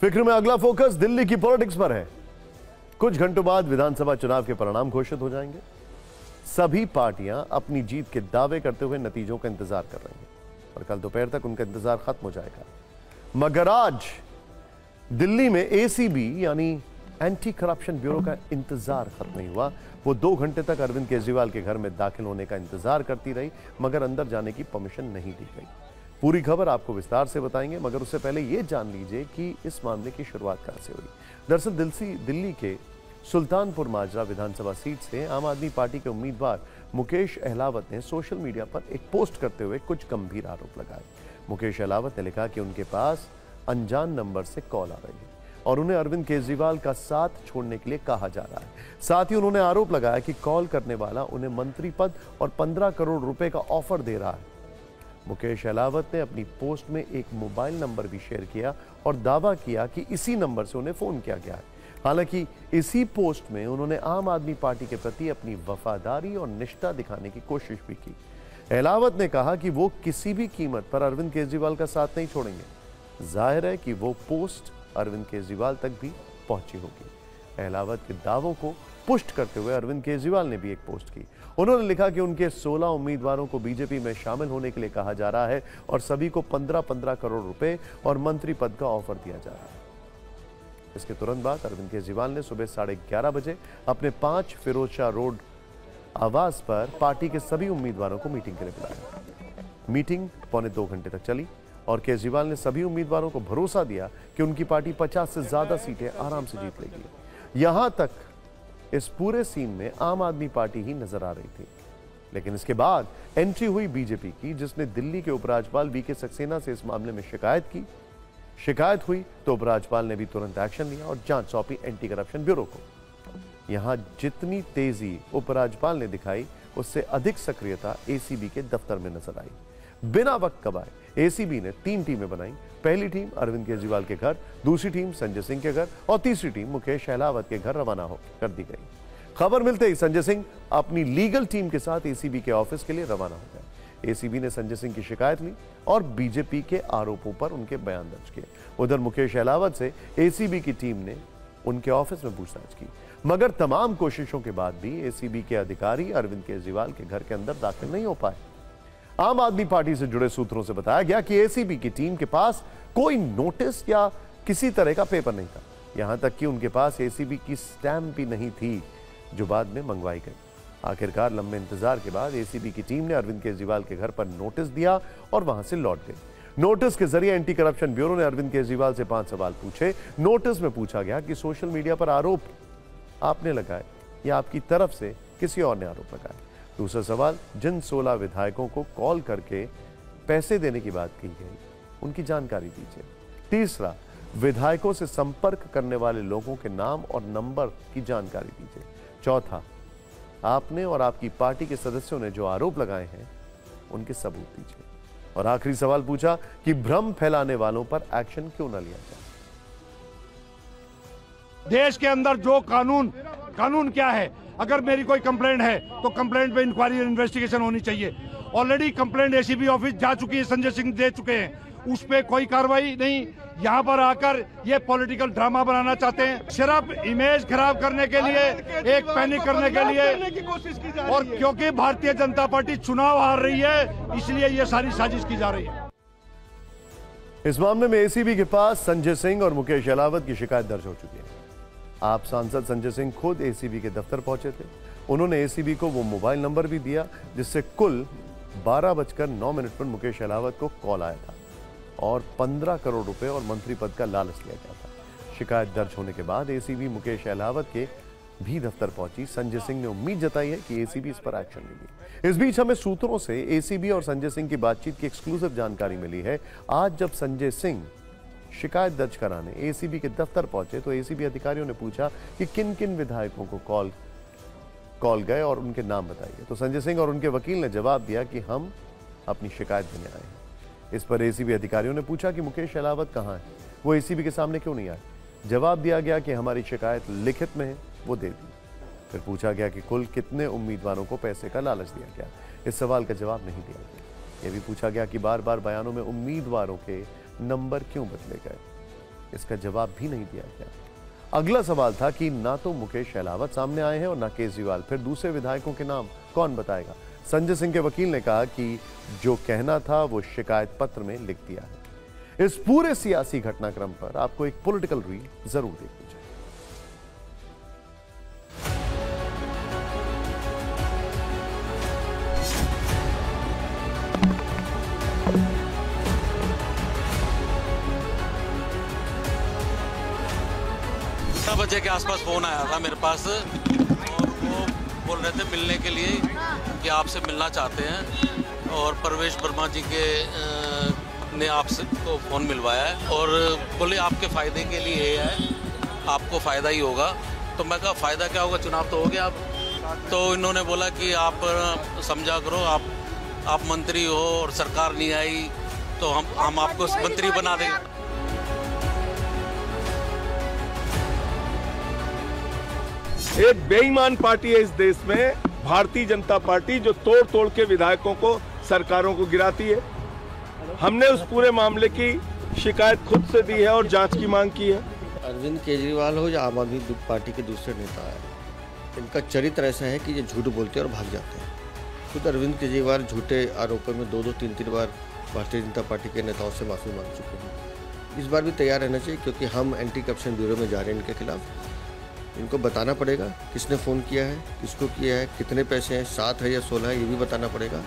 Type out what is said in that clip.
फिक्र में अगला फोकस दिल्ली की पॉलिटिक्स पर है। कुछ घंटों बाद विधानसभा चुनाव के परिणाम घोषित हो जाएंगे। सभी पार्टियां अपनी जीत के दावे करते हुए नतीजों का इंतजार कर रही हैं और कल दोपहर तक उनका इंतजार खत्म हो जाएगा। मगर आज दिल्ली में एसीबी यानी एंटी करप्शन ब्यूरो का इंतजार खत्म नहीं हुआ। वो 2 घंटे तक अरविंद केजरीवाल के घर में दाखिल होने का इंतजार करती रही, मगर अंदर जाने की परमिशन नहीं दी गई। पूरी खबर आपको विस्तार से बताएंगे, मगर उससे पहले यह जान लीजिए कि इस मामले की शुरुआत कहां से हुई। दरअसल दिल्ली के सुल्तानपुर माजरा विधानसभा सीट से आम आदमी पार्टी के उम्मीदवार मुकेश अहलावत ने सोशल मीडिया पर एक पोस्ट करते हुए कुछ गंभीर आरोप लगाए। मुकेश अहलावत ने लिखा कि उनके पास अनजान नंबर से कॉल आ रही है और उन्हें अरविंद केजरीवाल का साथ छोड़ने के लिए कहा जा रहा है। साथ ही उन्होंने आरोप लगाया कि कॉल करने वाला उन्हें मंत्री पद और 15 करोड़ रुपए का ऑफर दे रहा है। मुकेश अहलावत ने अपनी पोस्ट में एक मोबाइल नंबर भी शेयर किया और दावा किया कि इसी नंबर से उन्हें फोन किया गया है। हालांकि इसी पोस्ट में उन्होंने आम आदमी पार्टी के प्रति अपनी वफादारी और निष्ठा दिखाने की कोशिश भी की। अहलावत ने कहा कि वो किसी भी कीमत पर अरविंद केजरीवाल का साथ नहीं छोड़ेंगे। जाहिर है कि वो पोस्ट अरविंद केजरीवाल तक भी पहुंची होगी। अहलावत के दावों को पुष्ट करते हुए अरविंद केजरीवाल ने भी एक पोस्ट की। उन्होंने लिखा कि उनके 16 उम्मीदवारों को बीजेपी में शामिल होने के लिए कहा जा रहा है और सभी को 15-15 करोड़ रुपए और मंत्री पद का ऑफर दिया जा रहा है। इसके तुरंत बाद अरविंद केजरीवाल ने सुबह 11:30 बजे अपने 5 फिरोज शाह रोड आवास पर पार्टी के सभी उम्मीदवारों को मीटिंग के लिए बुलाया। मीटिंग पौने 2 घंटे तक चली और केजरीवाल ने सभी उम्मीदवारों को भरोसा दिया कि उनकी पार्टी 50 से ज्यादा सीटें आराम से जीत लेगी। यहां तक इस पूरे सीन में आम आदमी पार्टी ही नजर आ रही थी, लेकिन इसके बाद एंट्री हुई बीजेपी की, जिसने दिल्ली के उपराज्यपाल वीके सक्सेना से इस मामले में शिकायत की। शिकायत हुई तो उपराज्यपाल ने भी तुरंत एक्शन लिया और जांच सौंपी एंटी करप्शन ब्यूरो को। यहां जितनी तेजी उपराज्यपाल ने दिखाई, उससे अधिक सक्रियता एसीबी के दफ्तर में नजर आई। बिना वक्त गवाए एसीबी ने 3 टीमें बनाई। पहली टीम अरविंद केजरीवाल के घर, दूसरी टीम संजय सिंह के घर और तीसरी टीम मुकेश अहलावत के घर रवाना कर दी गई। खबर मिलते ही संजय सिंह अपनी लीगल टीम के साथ एसीबी के ऑफिस के लिए रवाना हो गए। एसीबी ने संजय सिंह की शिकायत ली और बीजेपी के आरोपों पर उनके बयान दर्ज किए। उधर मुकेश अहलावत से एसीबी की टीम ने उनके ऑफिस में पूछताछ की, मगर तमाम कोशिशों के बाद भी एसीबी के अधिकारी अरविंद केजरीवाल के घर के अंदर दाखिल नहीं हो पाए। आम आदमी पार्टी से जुड़े सूत्रों से बताया गया कि एसीबी की टीम के पास कोई नोटिस या किसी तरह का पेपर नहीं था। यहां तक कि उनके पास एसीबी की स्टैंप भी नहीं थी, जो बाद में मंगवाई गई। आखिरकार लंबे इंतजार के बाद एसीबी की टीम ने अरविंद केजरीवाल के घर पर नोटिस दिया और वहां से लौट गई। नोटिस के जरिए एंटी करप्शन ब्यूरो ने अरविंद केजरीवाल से 5 सवाल पूछे। नोटिस में पूछा गया कि सोशल मीडिया पर आरोप आपने लगाए या आपकी तरफ से किसी और ने आरोप लगाए। दूसरा सवाल, जिन 16 विधायकों को कॉल करके पैसे देने की बात की गई, उनकी जानकारी दीजिए। तीसरा, विधायकों से संपर्क करने वाले लोगों के नाम और नंबर की जानकारी दीजिए। चौथा, आपने और आपकी पार्टी के सदस्यों ने जो आरोप लगाए हैं, उनके सबूत दीजिए। और आखिरी सवाल पूछा कि भ्रम फैलाने वालों पर एक्शन क्यों न लिया जाए। देश के अंदर जो कानून क्या है, अगर मेरी कोई कंप्लेंट है तो कंप्लेंट पे इंक्वायरी और इन्वेस्टिगेशन होनी चाहिए। ऑलरेडी कंप्लेंट एसीबी ऑफिस जा चुकी है, संजय सिंह दे चुके हैं, उस पे कोई कार्रवाई नहीं। यहाँ पर आकर ये पॉलिटिकल ड्रामा बनाना चाहते हैं, सिर्फ इमेज खराब करने के लिए, एक पैनिक करने के लिए की कोशिश की जा रही है। और क्योंकि भारतीय जनता पार्टी चुनाव हार रही है, इसलिए ये सारी साजिश की जा रही है। इस मामले में एसीबी के पास संजय सिंह और मुकेश अहलावत की शिकायत दर्ज हो चुकी है। आप सांसद संजय सिंह खुद एसीबी के दफ्तर पहुंचे थे। उन्होंने एसीबी को वो मोबाइल नंबर भी दिया जिससे कुल 12:09 पर मुकेश अहलावत को कॉल आया था और 15 करोड़ रुपए और मंत्री पद का लालच लिया गया था। शिकायत दर्ज होने के बाद एसीबी मुकेश अहलावत के भी दफ्तर पहुंची। संजय सिंह ने उम्मीद जताई है कि एसीबी इस पर एक्शन लेगी। इस बीच हमें सूत्रों से एसीबी और संजय सिंह की बातचीत की एक्सक्लूसिव जानकारी मिली है। आज जब संजय सिंह शिकायत दर्ज कराने एसीबी के दफ्तर पहुंचे तो एसीबी अधिकारियों ने पूछा कि किन किन विधायकों को कॉल गए और उनके नाम बताइए। तो संजय सिंह और उनके वकील ने जवाब दिया कि हम अपनी शिकायत देने आए हैं। इस पर एसीबी अधिकारियों ने पूछा कि मुकेश अहलावत कहां है, वो एसीबी के सामने क्यों नहीं आए। जवाब दिया गया कि हमारी शिकायत लिखित में है, वो दे दी। फिर पूछा गया कि कुल कितने उम्मीदवारों को पैसे का लालच दिया गया। इस सवाल का जवाब नहीं दिया गया। यह भी पूछा गया कि बार बार बयानों में उम्मीदवारों के नंबर क्यों बदले गए। इसका जवाब भी नहीं दिया गया। अगला सवाल था कि ना तो मुकेश अहलावत सामने आए हैं और ना केजरीवाल, फिर दूसरे विधायकों के नाम कौन बताएगा? संजय सिंह के वकील ने कहा कि जो कहना था वो शिकायत पत्र में लिख दिया है। इस पूरे सियासी घटनाक्रम पर आपको एक पॉलिटिकल रील जरूर देखनी चाहिए। बजे के आसपास फोन आया था मेरे पास और वो बोल रहे थे मिलने के लिए कि आपसे मिलना चाहते हैं और परवेश वर्मा जी के ने आपसे को फ़ोन मिलवाया है और बोले आपके फ़ायदे के लिए ये है, आपको फ़ायदा ही होगा। तो मैं कहा फ़ायदा क्या होगा, चुनाव तो हो गया अब। तो इन्होंने बोला कि आप समझा करो, आप मंत्री हो और सरकार नहीं आई तो हम आपको मंत्री बना देंगे। एक बेईमान पार्टी है इस देश में भारतीय जनता पार्टी, जो तोड़ तोड़ के विधायकों को, सरकारों को गिराती है। हमने उस पूरे मामले की शिकायत खुद से दी है और जांच की मांग की है। अरविंद केजरीवाल हो या आम आदमी पार्टी के दूसरे नेता है, इनका चरित्र ऐसा है कि ये झूठ बोलते हैं और भाग जाते हैं। खुद अरविंद केजरीवाल झूठे आरोपों में 2-2, 3-3 बार भारतीय जनता पार्टी के नेताओं से माफी मांग चुके हैं। इस बार भी तैयार रहना चाहिए, क्योंकि हम एंटी करप्शन ब्यूरो में जा रहे हैं इनके खिलाफ। इनको बताना पड़ेगा किसने फ़ोन किया है, किसको किया है, कितने पैसे हैं, 7 है या 16 है, ये भी बताना पड़ेगा।